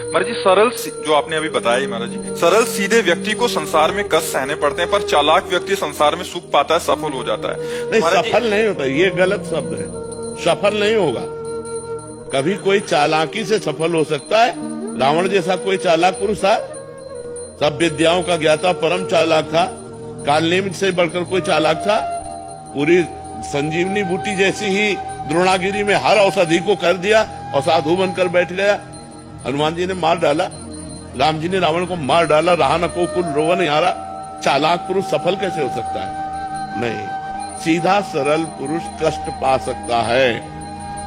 महाराज जी जो आपने अभी बताया महाराज जी, सरल सीधे व्यक्ति को संसार में कष्ट सहने पड़ते हैं, पर चालाक व्यक्ति संसार में सुख पाता है, सफल हो जाता है। नहीं, सफल नहीं होता, ये गलत शब्द है। सफल नहीं होगा। कभी कोई चालाकी से सफल हो सकता है। रावण जैसा कोई चालाक पुरुष था, सब विद्याओं का ज्ञाता परम चालाक था। कालनेमित से बढ़कर कोई चालाक था? पूरी संजीवनी बूटी जैसी ही द्रोणागिरी में हर औषधि को कर दिया और साधु बनकर बैठ गया। हनुमान जी ने मार डाला, राम जी ने रावण को मार डाला, रहा न को कुल रोवन हारा। चालाक पुरुष सफल कैसे हो सकता है? नहीं, सीधा सरल पुरुष कष्ट पा सकता है,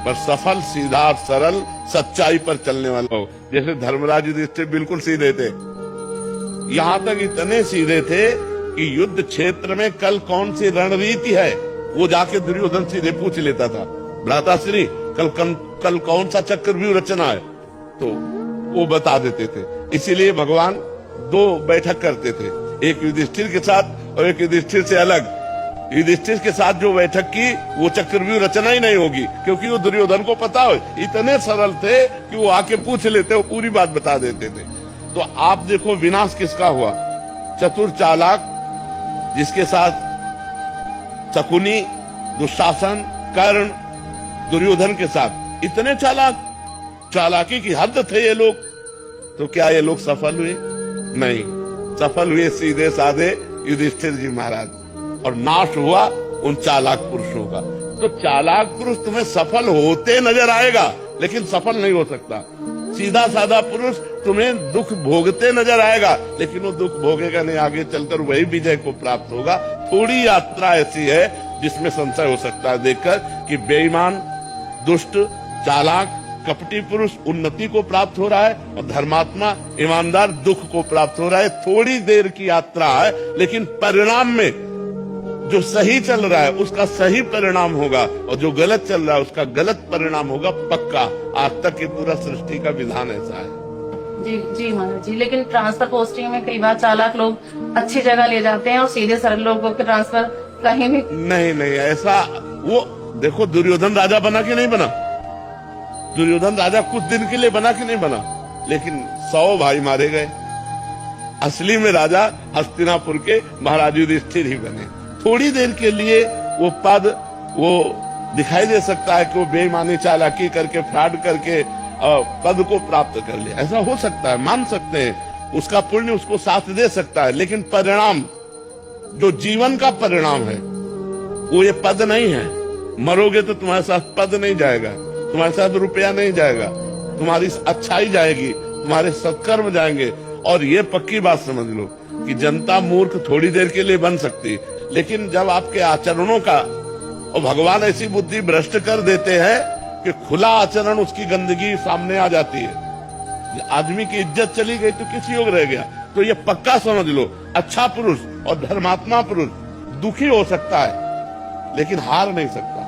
पर सफल सीधा सरल सच्चाई पर चलने वाला हो। जैसे धर्मराज युधिष्ठिर बिल्कुल सीधे थे, यहाँ तक इतने सीधे थे कि युद्ध क्षेत्र में कल कौन सी रणनीति है वो जाके दुर्योधन सीधे पूछ लेता था। भ्राताश्री कल कौन सा चक्रव्यूह रचना है, तो वो बता देते थे। इसीलिए भगवान दो बैठक करते थे, एक युधिष्ठिर के साथ और एक युधिष्ठिर से अलग। युधिष्ठिर के साथ जो बैठक की वो चक्रव्यूह रचना ही नहीं होगी, क्योंकि वो दुर्योधन को पता हो। इतने सरल थे कि वो आके पूछ लेते, वो पूरी बात बता देते थे। तो आप देखो विनाश किसका हुआ? चतुर चालाक, जिसके साथ शकुनी, दुशासन, कर्ण, दुर्योधन के साथ इतने चालाकी की हद थे ये लोग। तो क्या ये लोग सफल हुए? नहीं, सफल हुए सीधे साधे युधिष्ठिर जी महाराज, और नाश हुआ उन चालाक पुरुषों का। तो चालाक पुरुष तुम्हें सफल होते नजर आएगा, लेकिन सफल नहीं हो सकता। सीधा साधा पुरुष तुम्हें दुख भोगते नजर आएगा, लेकिन वो दुख भोगेगा नहीं, आगे चलकर वही विजय को प्राप्त होगा। थोड़ी यात्रा ऐसी है जिसमें संशय हो सकता है देखकर कि बेईमान, दुष्ट, चालाक, कपटी पुरुष उन्नति को प्राप्त हो रहा है और धर्मात्मा, ईमानदार दुख को प्राप्त हो रहा है। थोड़ी देर की यात्रा है, लेकिन परिणाम में जो सही चल रहा है उसका सही परिणाम होगा, और जो गलत चल रहा है उसका गलत परिणाम होगा पक्का। आज तक की पूरा सृष्टि का विधान ऐसा है। जी महाराज जी, लेकिन ट्रांसफर पोस्टिंग में कई बार चालाक लोग अच्छी जगह ले जाते हैं और सीधे सरल लोगों के ट्रांसफर कहीं भी नहीं ऐसा। वो देखो, दुर्योधन राजा बना कि नहीं बना? दुर्योधन राजा कुछ दिन के लिए बना कि नहीं बना? लेकिन 100 भाई मारे गए। असली में राजा हस्तिनापुर के महाराज युधिष्ठिर ही बने। थोड़ी देर के लिए वो पद वो दिखाई दे सकता है कि वो बेईमानी, चालाकी करके, फ्रॉड करके पद को प्राप्त कर लिया। ऐसा हो सकता है, मान सकते हैं, उसका पुण्य उसको साथ दे सकता है। लेकिन परिणाम, जो जीवन का परिणाम है, वो ये पद नहीं है। मरोगे तो तुम्हारे साथ पद नहीं जाएगा, तुम्हारे साथ रुपया नहीं जाएगा, तुम्हारी अच्छाई जाएगी, तुम्हारे सत्कर्म जाएंगे। और ये पक्की बात समझ लो कि जनता मूर्ख थोड़ी देर के लिए बन सकती, लेकिन जब आपके आचरणों का, और भगवान ऐसी बुद्धि भ्रष्ट कर देते हैं कि खुला आचरण, उसकी गंदगी सामने आ जाती है। आदमी की इज्जत चली गई तो किस योग रह गया? तो ये पक्का समझ लो, अच्छा पुरुष और धर्मात्मा पुरुष दुखी हो सकता है, लेकिन हार नहीं सकता।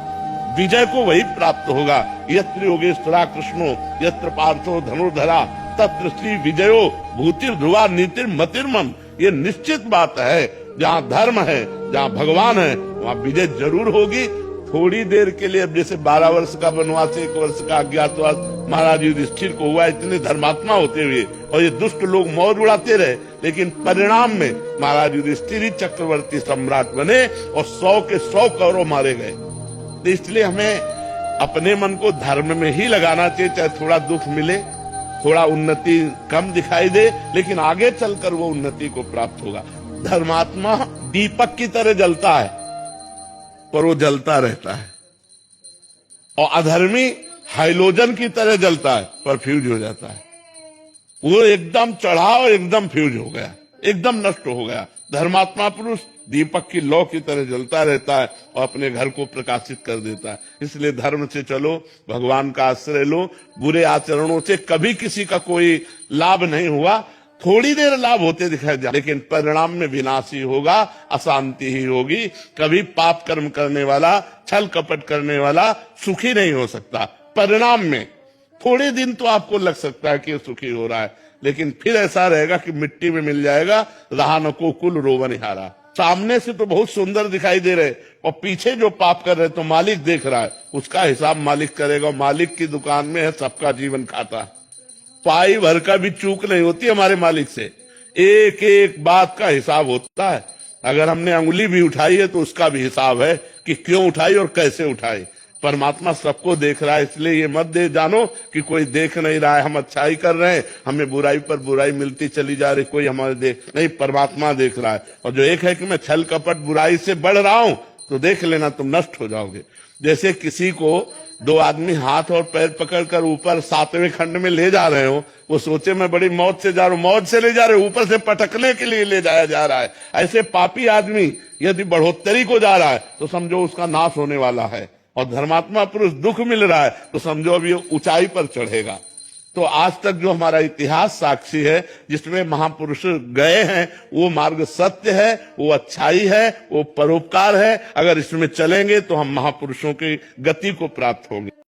विजय को वही प्राप्त होगा। यत्र योगेश्वरा कृष्णो यत्र पार्थो धनुर्धरा तत्र श्री विजयो भूतिर ध्रुवा नीतिर मतिर्मम। ये निश्चित बात है, जहाँ धर्म है, जहाँ भगवान है, वहाँ विजय जरूर होगी। थोड़ी देर के लिए, अब जैसे 12 वर्ष का वनवास, 1 वर्ष का अज्ञातवास महाराज युधिष्ठिर को हुआ, इतने धर्मात्मा होते हुए, और ये दुष्ट लोग मौज उड़ाते रहे, लेकिन परिणाम में महाराज युधिष्ठिर ही चक्रवर्ती सम्राट बने और 100 के 100 कौरव मारे गए। तो इसलिए हमें अपने मन को धर्म में ही लगाना चाहिए, चाहे थोड़ा दुख मिले, थोड़ा उन्नति कम दिखाई दे, लेकिन आगे चलकर वो उन्नति को प्राप्त होगा। धर्मात्मा दीपक की तरह जलता है, पर वो जलता रहता है, और अधर्मी हाइलोजन की तरह जलता है, पर फ्यूज हो जाता है। वो एकदम चढ़ा और एकदम फ्यूज हो गया, एकदम नष्ट हो गया। धर्मात्मा पुरुष दीपक की लौ की तरह जलता रहता है और अपने घर को प्रकाशित कर देता है। इसलिए धर्म से चलो, भगवान का आश्रय लो। बुरे आचरणों से कभी किसी का कोई लाभ नहीं हुआ, थोड़ी देर लाभ होते दिखाई दिया, लेकिन परिणाम में विनाश ही होगा, अशांति ही होगी। कभी पाप कर्म करने वाला, छल कपट करने वाला सुखी नहीं हो सकता। परिणाम में थोड़े दिन तो आपको लग सकता है कि सुखी हो रहा है, लेकिन फिर ऐसा रहेगा कि मिट्टी में मिल जाएगा, रहा न को कुल रोवन हारा। सामने से तो बहुत सुंदर दिखाई दे रहे, और पीछे जो पाप कर रहे तो मालिक देख रहा है, उसका हिसाब मालिक करेगा। मालिक की दुकान में है सबका जीवन खाता। पाई भर का भी चूक नहीं होती हमारे मालिक से। एक एक बात का हिसाब होता है। अगर हमने अंगुली भी उठाई है तो उसका भी हिसाब है कि क्यों उठाई और कैसे उठाई। परमात्मा सबको देख रहा है, इसलिए ये मत दे जानो कि कोई देख नहीं रहा है, हम अच्छाई कर रहे हैं, हमें बुराई पर बुराई मिलती चली जा रही, कोई हमारे देख नहीं, परमात्मा देख रहा है। और जो एक है कि मैं छल कपट बुराई से बढ़ रहा हूं, तो देख लेना तुम नष्ट हो जाओगे। जैसे किसी को दो आदमी हाथ और पैर पकड़कर ऊपर 7वें खंड में ले जा रहे हो, वो सोचे मैं बड़ी मौत से जा रहा हूं, मौत से ले जा रहे हो, ऊपर से पटकने के लिए ले जाया जा रहा है। ऐसे पापी आदमी यदि बढ़ोतरी को जा रहा है तो समझो उसका नाश होने वाला है, और धर्मात्मा पुरुष दुख मिल रहा है तो समझो अभी ऊंचाई पर चढ़ेगा। तो आज तक जो हमारा इतिहास साक्षी है, जिसमें महापुरुष गए हैं, वो मार्ग सत्य है, वो अच्छाई है, वो परोपकार है। अगर इसमें चलेंगे तो हम महापुरुषों की गति को प्राप्त होंगे।